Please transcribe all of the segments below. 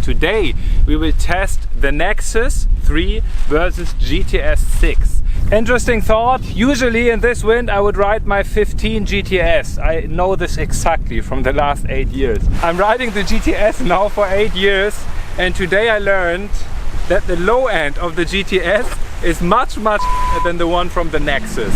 Today we will test the Nexus3 versus GTS6. Interesting thought. Usually in this wind I would ride my 15 GTS. I know this exactly from the last 8 years. I'm riding the GTS now for 8 years, and today I learned that the low end of the GTS is much better than the one from the Nexus.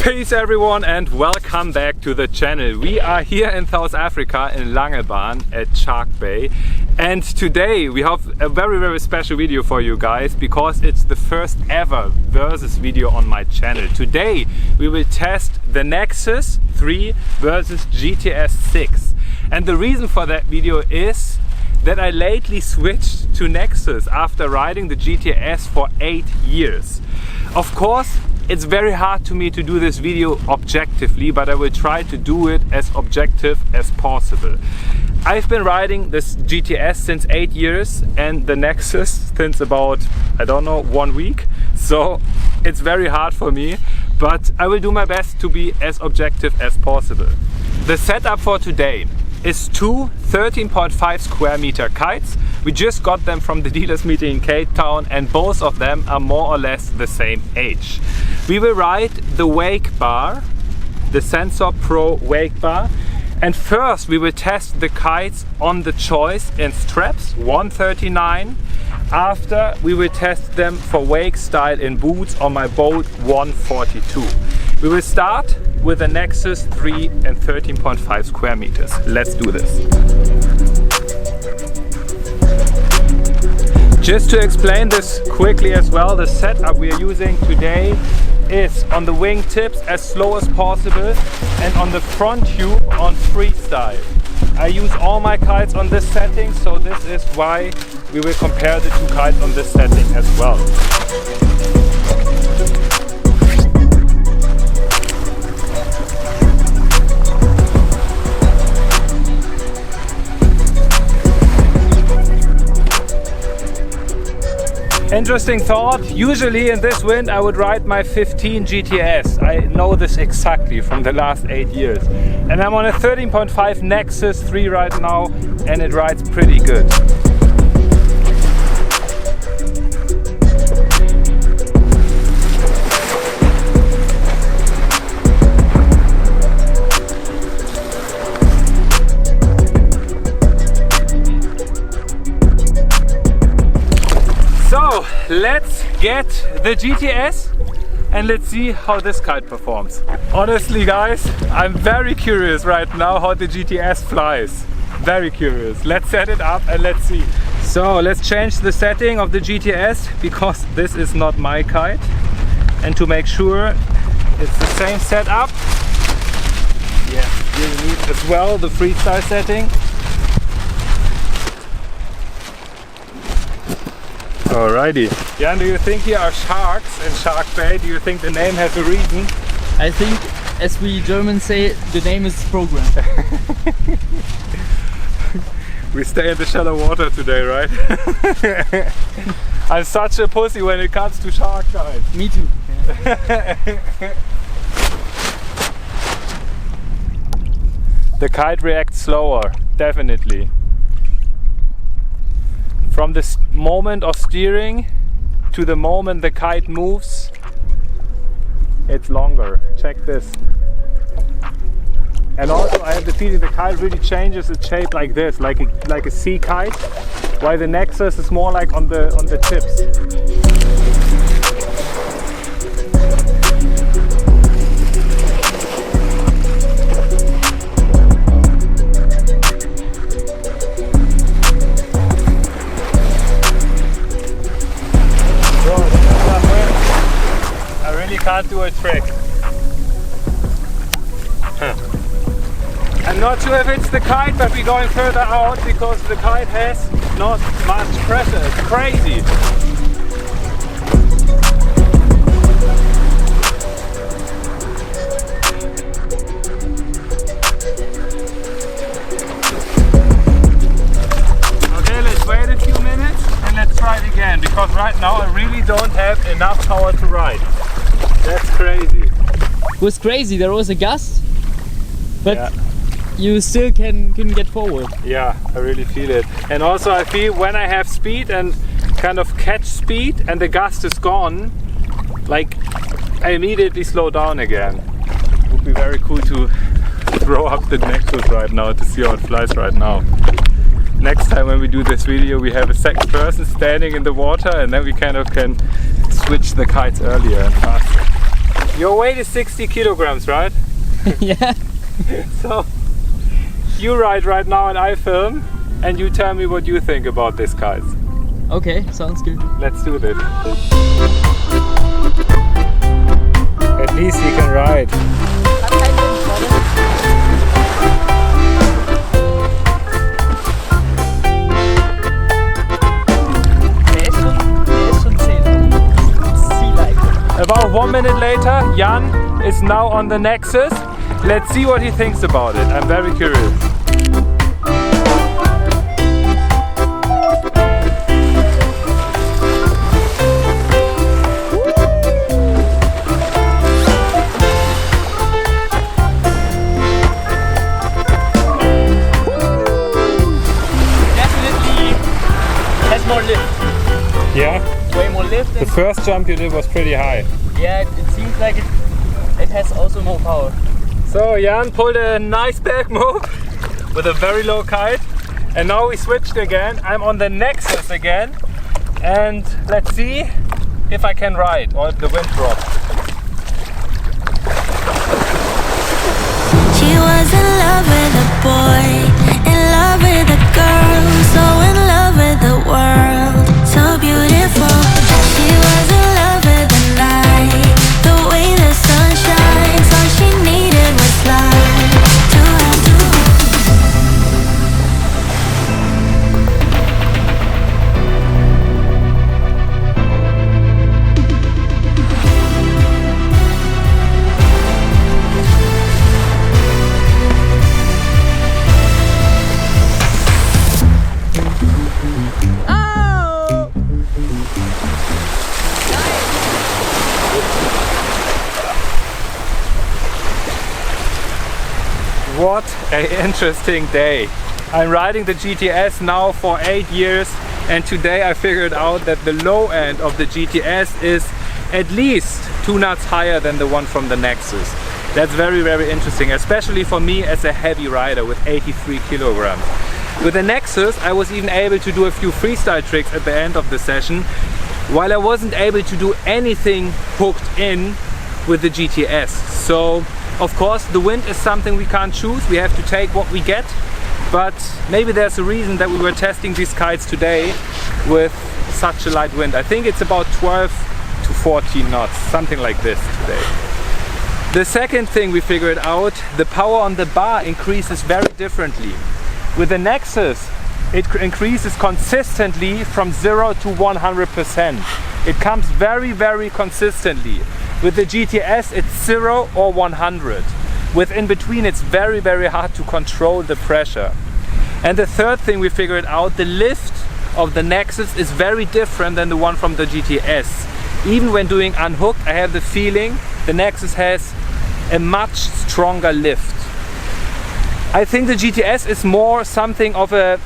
Peace everyone and welcome back to the channel. We are here in South Africa in Langebaan at Shark Bay, and today we have a very special video for you guys because it's the first ever versus video on my channel. Today we will test the Nexus3 versus GTS6, and the reason for that video is that I lately switched to Nexus after riding the GTS for 8 years. Of course, it's very hard to me to do this video objectively, but I will try to do it as objective as possible. I've been riding this GTS since 8 years and the Nexus since about, I don't know, 1 week. So it's very hard for me, but I will do my best to be as objective as possible. The setup for today is two 13.5 square meter kites. We just got them from the dealers meeting in Cape Town, and both of them are more or less the same age. We will ride the wake bar, the Sensor Pro wake bar, and first we will test the kites on the choice in straps 139. After, we will test them for wake style in boots on my boat 142. We will start with the Nexus3 and 13.5 square meters. Let's do this. Just to explain this quickly as well, the setup we are using today is on the wing tips as slow as possible and on the front tube on freestyle. I use all my kites on this setting, so this is why we will compare the two kites on this setting as well. Interesting thought. Usually in this wind I would ride my 15 GTS. I know this exactly from the last 8 years. And I'm on a 13.5 Nexus3 right now, and it rides pretty good. So let's get the GTS and let's see how this kite performs. Honestly guys, I'm very curious right now how the GTS flies. Very curious. Let's set it up and let's see. So let's change the setting of the GTS because this is not my kite. And to make sure it's the same setup, yes, you need as well the freestyle setting. Alrighty. Jan, do you think here are sharks in Shark Bay? Do you think the name has a reason? I think, as we Germans say, the name is program. We stay in the shallow water today, right? I'm such a pussy when it comes to shark kites. Me too. The kite reacts slower, definitely. From this moment of steering to the moment the kite moves, it's longer. Check this. And also I have the feeling the kite really changes its shape like this, like a sea kite, while the Nexus is more like on the tips. can't do a trick. I'm not sure if it's the kite, but we're going further out because the kite has not much pressure. It's crazy. Okay, let's wait a few minutes and let's try it again, because right now I really don't have enough power to ride. That's crazy. It was crazy, there was a gust, but yeah. You still couldn't get forward. Yeah, I really feel it. And also I feel when I have speed and kind of catch speed and the gust is gone, like I immediately slow down again. It would be very cool to throw up the Nexus right now to see how it flies right now. Next time when we do this video we have a second person standing in the water and then we kind of can switch the kites earlier and faster. Your weight is 60 kilograms, right? Yeah. So you ride right now and I film and you tell me what you think about these kites. Okay, sounds good. Let's do this. At least he can ride. About 1 minute later, Jan is now on the Nexus. Let's see what he thinks about it. I'm very curious. Definitely has more lift. Yeah? Way more lift. The first jump you did was pretty high. Yeah, it seems like it has also more power. So Jan pulled a nice back move with a very low kite, and now we switched again. I'm on the Nexus again, and let's see if I can ride or if the wind drops. She was in love with a boy, in love with a girl, so in love with the world, so beautiful. She was in love with the night, the way the sun shines. All she needed was light to have to. What an interesting day. I'm riding the GTS now for 8 years, and today I figured out that the low end of the GTS is at least 2 knots higher than the one from the Nexus. That's very, very interesting, especially for me as a heavy rider with 83 kilograms. With the Nexus I was even able to do a few freestyle tricks at the end of the session, while I wasn't able to do anything hooked in with the GTS. So of course the wind is something we can't choose, we have to take what we get, but maybe there's a reason that we were testing these kites today with such a light wind. I think it's about 12 to 14 knots, something like this today. The second thing we figured out, the power on the bar increases very differently. With the Nexus it increases consistently from 0 to 100%. It comes very, very consistently. With the GTS it's 0 or 100. With in between it's very, very hard to control the pressure. And the third thing we figured out, the lift of the Nexus is very different than the one from the GTS. Even when doing unhooked, I have the feeling the Nexus has a much stronger lift. I think the GTS is more something of a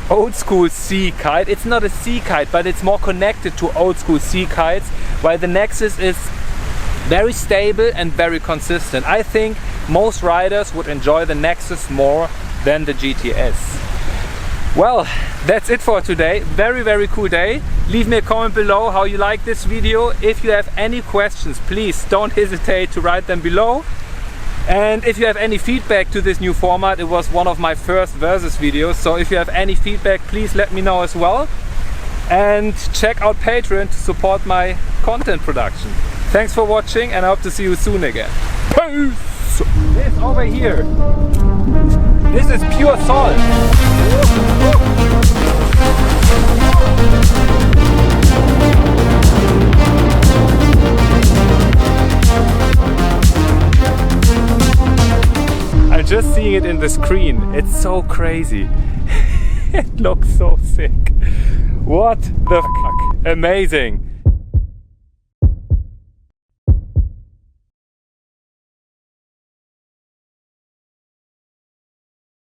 old school sea kite. It's not a sea kite, but it's more connected to old school sea kites, while the Nexus is very stable and very consistent. I think most riders would enjoy the Nexus more than the GTS. Well, that's it for today. Very, very cool day. Leave me a comment below how you like this video. If you have any questions, please don't hesitate to write them below. And if you have any feedback to this new format, it was one of my first Versus videos, so if you have any feedback, please let me know as well. And check out Patreon to support my content production. Thanks for watching, and I hope to see you soon again. Peace! This over here. This is pure salt. I'm just seeing it in the screen. It's so crazy. It looks so sick. What the fuck? Amazing.